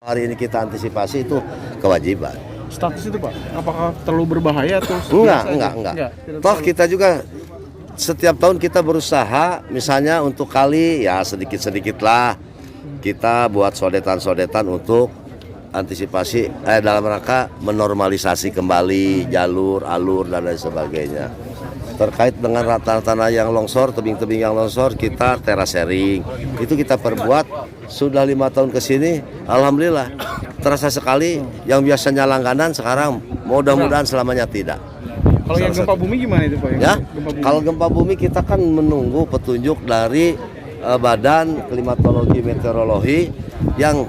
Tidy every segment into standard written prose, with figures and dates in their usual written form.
Hari ini kita antisipasi itu kewajiban. Status itu Pak, apakah terlalu berbahaya atau Enggak. Toh kita juga setiap tahun kita berusaha, misalnya untuk kali ya sedikit-sedikit lah kita buat sodetan-sodetan untuk antisipasi dalam rangka menormalisasi kembali jalur, alur dan lain sebagainya. Terkait dengan tanah yang longsor, tebing-tebing yang longsor, kita terasering. Itu kita perbuat sudah 5 tahun ke sini, alhamdulillah. Terasa sekali yang biasanya langganan sekarang mudah-mudahan selamanya tidak. Kalau yang gempa bumi gimana itu Pak? Ya, kalau gempa bumi kita kan menunggu petunjuk dari Badan Klimatologi Meteorologi yang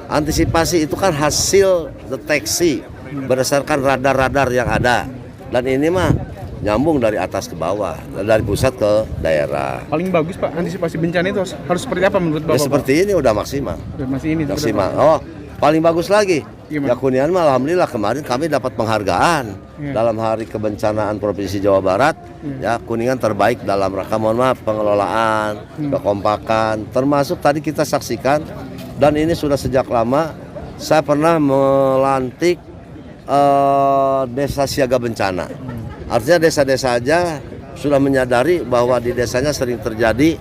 antisipasi itu kan hasil deteksi berdasarkan radar-radar yang ada. Dan ini mah nyambung dari atas ke bawah, dari pusat ke daerah. Paling bagus Pak, antisipasi bencana itu harus seperti apa menurut Bapak? Ya seperti ini udah maksimal. Masih ini maksimal. Oh, paling bagus lagi. Gimana? Ya Kunian mah alhamdulillah kemarin kami dapat penghargaan dalam Hari Kebencanaan Provinsi Jawa Barat. Ya Kuningan terbaik dalam rangka pengelolaan, kekompakan, termasuk tadi kita saksikan dan ini sudah sejak lama saya pernah melantik desa siaga bencana. Artinya desa-desa aja sudah menyadari bahwa di desanya sering terjadi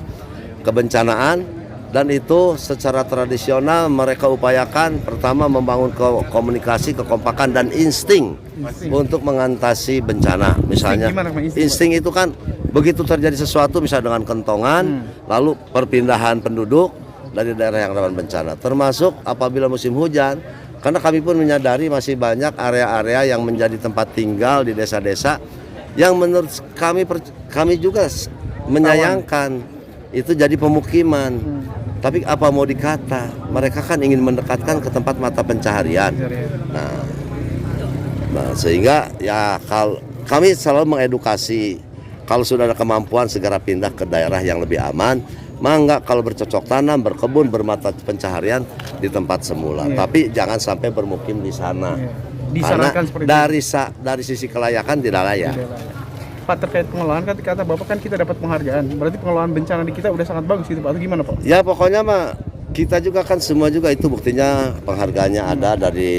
kebencanaan dan itu secara tradisional mereka upayakan pertama membangun komunikasi, kekompakan dan insting untuk mengatasi bencana. Misalnya insting itu kan begitu terjadi sesuatu misalnya dengan kentongan lalu perpindahan penduduk dari daerah yang rawan bencana termasuk apabila musim hujan. Karena kami pun menyadari masih banyak area-area yang menjadi tempat tinggal di desa-desa yang menurut kami juga menyayangkan itu jadi pemukiman. Tapi apa mau dikata, mereka kan ingin mendekatkan ke tempat mata pencaharian. Nah sehingga ya kami selalu mengedukasi kalau sudah ada kemampuan segera pindah ke daerah yang lebih aman. Mangga kalau bercocok tanam, berkebun, bermata pencaharian di tempat semula. Tapi jangan sampai bermukim di sana. Karena dari sisi kelayakan tidak layak. Pak terkait pengelolaan kata Bapak kan kita dapat penghargaan. Berarti pengelolaan bencana di kita udah sangat bagus gitu Pak. Atau gimana Pak? Ya pokoknya mah kita juga kan semua juga itu buktinya penghargaannya ada dari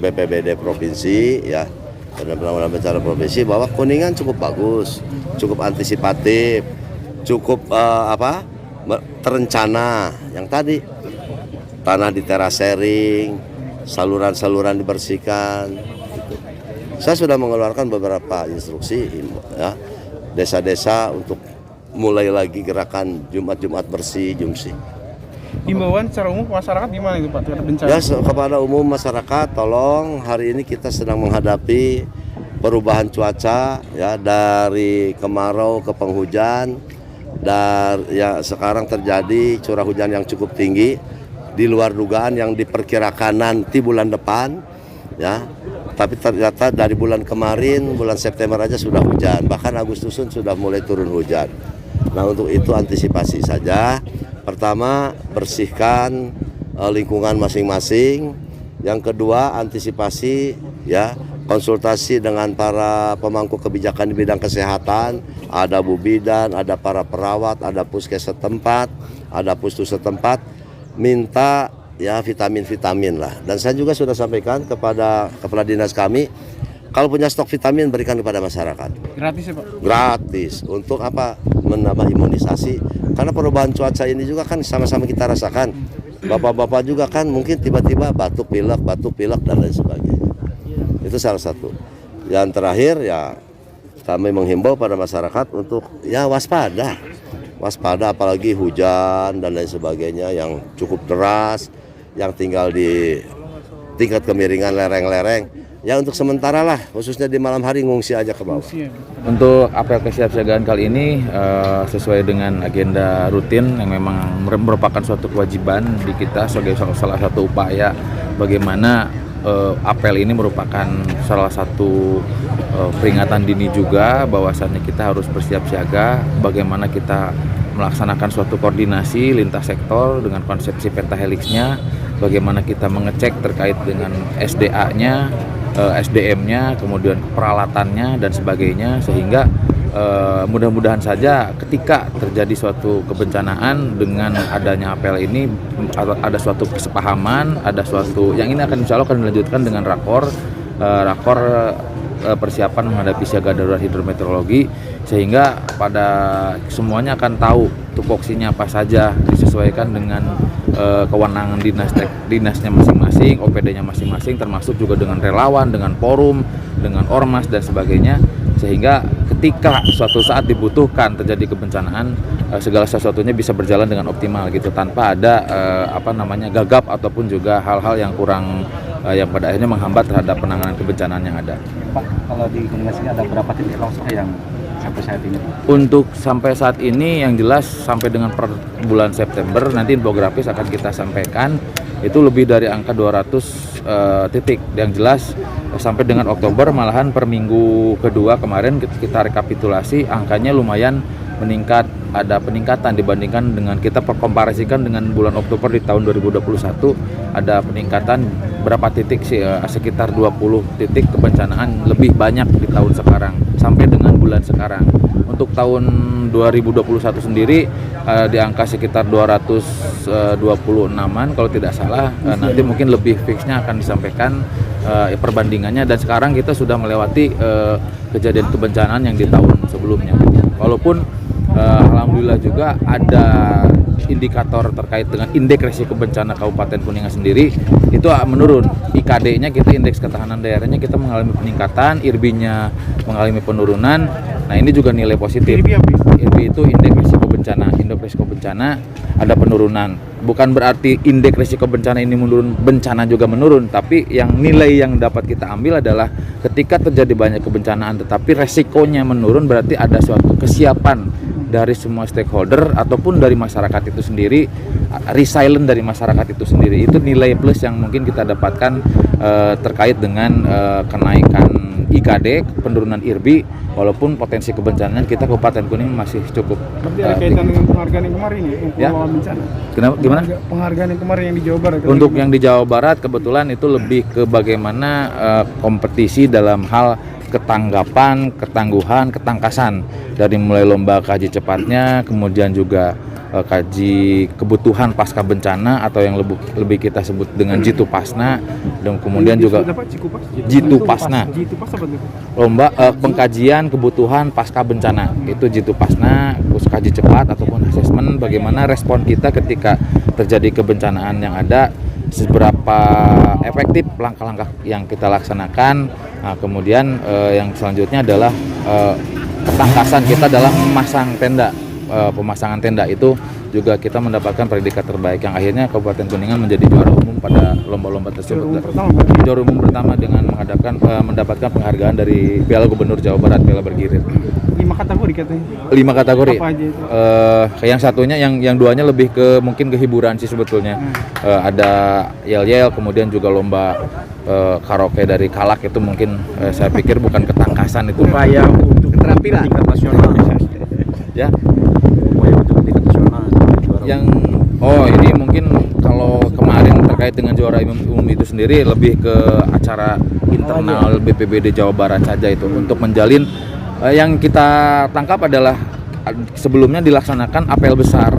BPBD provinsi ya. Dan pengelolaan bencana provinsi bahwa Kuningan cukup bagus, cukup antisipatif, cukup terencana. Yang tadi tanah diterasering, saluran-saluran dibersihkan gitu. Saya sudah mengeluarkan beberapa instruksi ya, desa-desa untuk mulai lagi gerakan Jumat bersih Jumsi. Himbauan secara umum masyarakat gimana itu Pak terhadap bencana? Ya kepada umum masyarakat tolong hari ini kita sedang menghadapi perubahan cuaca ya dari kemarau ke penghujan dan ya sekarang terjadi curah hujan yang cukup tinggi di luar dugaan yang diperkirakan nanti bulan depan ya. Tapi ternyata dari bulan kemarin, bulan September aja sudah hujan, bahkan Agustusun sudah mulai turun hujan. Nah untuk itu antisipasi saja. Pertama bersihkan lingkungan masing-masing. Yang kedua antisipasi ya konsultasi dengan para pemangku kebijakan di bidang kesehatan. Ada Bu Bidan, ada para perawat, ada puskes setempat, ada puskes setempat. Minta ya vitamin lah. Dan saya juga sudah sampaikan kepada kepala dinas kami, kalau punya stok vitamin berikan kepada masyarakat. Gratis ya Pak? Gratis. Untuk apa? Menambah imunisasi. Karena perubahan cuaca ini juga kan sama-sama kita rasakan. Bapak-bapak juga kan mungkin tiba-tiba batuk pilek dan lain sebagainya. Itu salah satu. Yang terakhir ya kami menghimbau pada masyarakat untuk ya waspada apalagi hujan dan lain sebagainya yang cukup deras, yang tinggal di tingkat kemiringan lereng-lereng ya untuk sementara lah khususnya di malam hari ngungsi aja ke bawah. Untuk apel kesiapsiagaan kali ini sesuai dengan agenda rutin yang memang merupakan suatu kewajiban di kita sebagai salah satu upaya bagaimana apel ini merupakan salah satu peringatan dini juga bahwasannya kita harus bersiap siaga bagaimana kita melaksanakan suatu koordinasi lintas sektor dengan konsepsi pentahelixnya, bagaimana kita mengecek terkait dengan SDA-nya, SDM-nya, kemudian peralatannya dan sebagainya sehingga mudah-mudahan saja ketika terjadi suatu kebencanaan dengan adanya APL ini ada suatu kesepahaman, ada suatu yang ini akan insya Allah akan dilanjutkan dengan rakor persiapan menghadapi siaga darurat hidrometeorologi, sehingga pada semuanya akan tahu tupoksinya apa saja, disesuaikan dengan kewenangan dinasnya masing-masing, OPD-nya masing-masing, termasuk juga dengan relawan, dengan forum, dengan ormas dan sebagainya, sehingga ketika suatu saat dibutuhkan terjadi kebencanaan, segala sesuatunya bisa berjalan dengan optimal gitu, tanpa ada gagap ataupun juga hal-hal yang kurang yang pada akhirnya menghambat terhadap penanganan kebencanaan yang ada. Pak, kalau di Kuningan sini ada berapa titik longsor yang sampai saat ini? Untuk sampai saat ini yang jelas sampai dengan per bulan September nanti infografis akan kita sampaikan, itu lebih dari angka 200 titik. Yang jelas sampai dengan Oktober, malahan per minggu kedua kemarin kita rekapitulasi, angkanya lumayan meningkat, ada peningkatan dibandingkan dengan kita komparasikan dengan bulan Oktober di tahun 2021, ada peningkatan berapa titik sih, sekitar 20 titik kebencanaan lebih banyak di tahun sekarang sampai dengan bulan sekarang. Untuk tahun 2021 sendiri di angka sekitar 226-an kalau tidak salah, nanti mungkin lebih fixnya akan disampaikan perbandingannya, dan sekarang kita sudah melewati kejadian kebencanaan yang di tahun sebelumnya. Walaupun alhamdulillah juga ada indikator terkait dengan indeks risiko bencana Kabupaten Kuningan sendiri itu menurun. IKD-nya kita, indeks ketahanan daerahnya kita mengalami peningkatan, IRB-nya mengalami penurunan. Nah, ini juga nilai positif. IRB itu indeks risiko bencana. Indeks risiko bencana ada penurunan. Bukan berarti indeks risiko bencana ini menurun, bencana juga menurun, tapi yang nilai yang dapat kita ambil adalah ketika terjadi banyak kebencanaan tetapi resikonya menurun, berarti ada suatu kesiapan dari semua stakeholder ataupun dari masyarakat itu sendiri, resilient dari masyarakat itu sendiri. Itu nilai plus yang mungkin kita dapatkan terkait dengan kenaikan IKD, penurunan IRB, walaupun potensi kebencanaan kita Kabupaten Kuningan masih cukup. Tapi ada kaitan dengan penghargaan yang kemarin ya, pengelolaan bencana. Kenapa? Gimana? Penghargaan yang kemarin yang di Jawa Barat. Untuk yang di Jawa Barat kebetulan itu lebih ke bagaimana kompetisi dalam hal ketanggapan, ketangguhan, ketangkasan, dari mulai lomba kaji cepatnya, kemudian juga kaji kebutuhan pasca bencana atau yang lebih kita sebut dengan Jitu Pasna, dan kemudian juga Jitu Pasna, lomba pengkajian kebutuhan pasca bencana, itu Jitu Pasna, terus kaji cepat ataupun asesmen bagaimana respon kita ketika terjadi kebencanaan yang ada, seberapa efektif langkah-langkah yang kita laksanakan. Nah, kemudian yang selanjutnya adalah ketangkasan kita dalam memasang tenda. Pemasangan tenda itu juga kita mendapatkan predikat terbaik, yang akhirnya Kabupaten Kuningan menjadi juara umum pada lomba-lomba tersebut. Juara umum pertama dengan mendapatkan penghargaan dari Piala Gubernur Jawa Barat, Piala Bergilir. 5 kategori katanya. 5 kategori. Apa aja itu? Yang satunya, yang duanya lebih ke mungkin ke hiburan sih sebetulnya. Ada yel-yel, kemudian juga lomba karaoke dari Kalak, itu mungkin saya pikir bukan ketangkasan, itu Upaya untuk keterampilan tingkat nasional. ya. Upaya untuk tingkat nasional. Yang ini mungkin kalau kemarin terkait dengan juara umum itu sendiri lebih ke acara internal BPBD Jawa Barat saja, itu untuk menjalin yang kita tangkap adalah sebelumnya dilaksanakan apel besar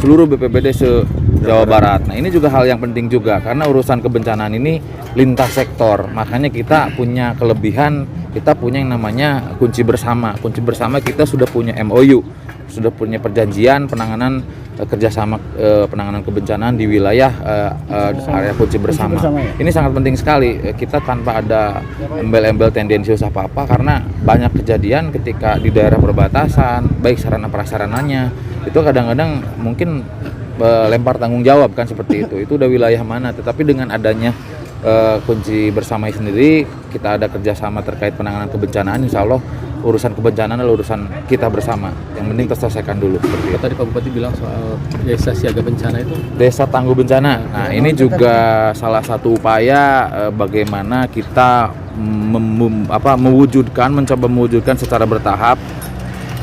seluruh BPBD se-Jawa Barat. Nah, ini juga hal yang penting juga karena urusan kebencanaan ini lintas sektor. Makanya kita punya kelebihan, kita punya yang namanya kunci bersama. Kunci bersama kita sudah punya MOU, sudah punya perjanjian penanganan kerjasama penanganan kebencanaan di wilayah area kunci bersama. Ini sangat penting sekali. Kita tanpa ada embel-embel tendensius apa-apa, karena banyak kejadian ketika di daerah perbatasan, baik sarana prasarananya itu kadang-kadang mungkin lempar tanggung jawab kan seperti itu. Itu udah wilayah mana. Tetapi dengan adanya kunci bersama sendiri, kita ada kerjasama terkait penanganan kebencanaan, insya Allah urusan kebencanaan adalah urusan kita bersama. Yang penting terselesaikan dulu. Tadi Pak Bupati bilang soal desa siaga bencana itu. Desa tangguh bencana. Nah, ini juga salah satu upaya bagaimana kita mencoba mewujudkan secara bertahap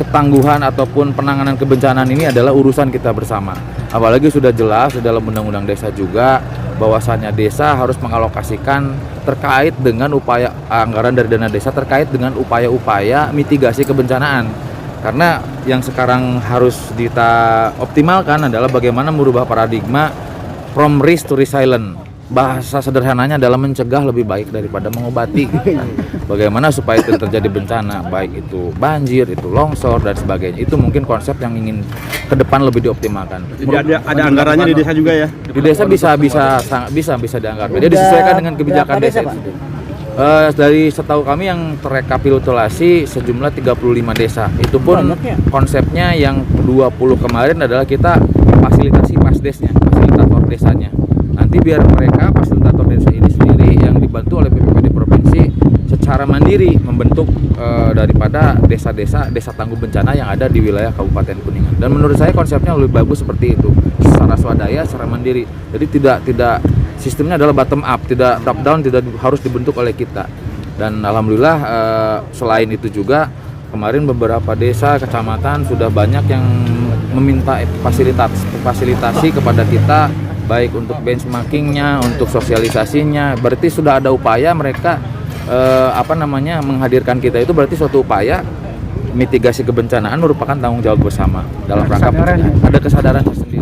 ketangguhan ataupun penanganan kebencanaan ini adalah urusan kita bersama. Apalagi sudah jelas di dalam Undang-Undang Desa juga bahwasannya desa harus mengalokasikan terkait dengan upaya anggaran dari dana desa terkait dengan upaya-upaya mitigasi kebencanaan. Karena yang sekarang harus kita optimalkan adalah bagaimana merubah paradigma from risk to resilient. Bahasa sederhananya adalah mencegah lebih baik daripada mengobati. Bagaimana supaya tidak terjadi bencana, baik itu banjir, itu longsor dan sebagainya. Itu mungkin konsep yang ingin ke depan lebih dioptimalkan. Jadi ada anggarannya di desa juga ya? Di desa bisa dianggarkan. Dia disesuaikan dengan kebijakan desa itu. Dari setahu kami yang terrekapitulasi sejumlah 35 desa. Itu pun konsepnya yang 20 kemarin adalah kita fasilitasi pasdesnya, fasilitator desanya. Nanti biar mereka fasilitator desa ini sendiri yang dibantu oleh BPPD provinsi secara mandiri membentuk daripada desa tangguh bencana yang ada di wilayah Kabupaten Kuningan. Dan menurut saya konsepnya lebih bagus seperti itu, secara swadaya, secara mandiri. Jadi tidak sistemnya adalah bottom up, tidak top down, tidak harus dibentuk oleh kita. Dan alhamdulillah selain itu juga kemarin beberapa desa, kecamatan sudah banyak yang meminta fasilitasi kepada kita, baik untuk benchmarkingnya, untuk sosialisasinya. Berarti sudah ada upaya mereka menghadirkan kita itu berarti suatu upaya mitigasi kebencanaan merupakan tanggung jawab bersama dalam rangka ada kesadaran tersendiri.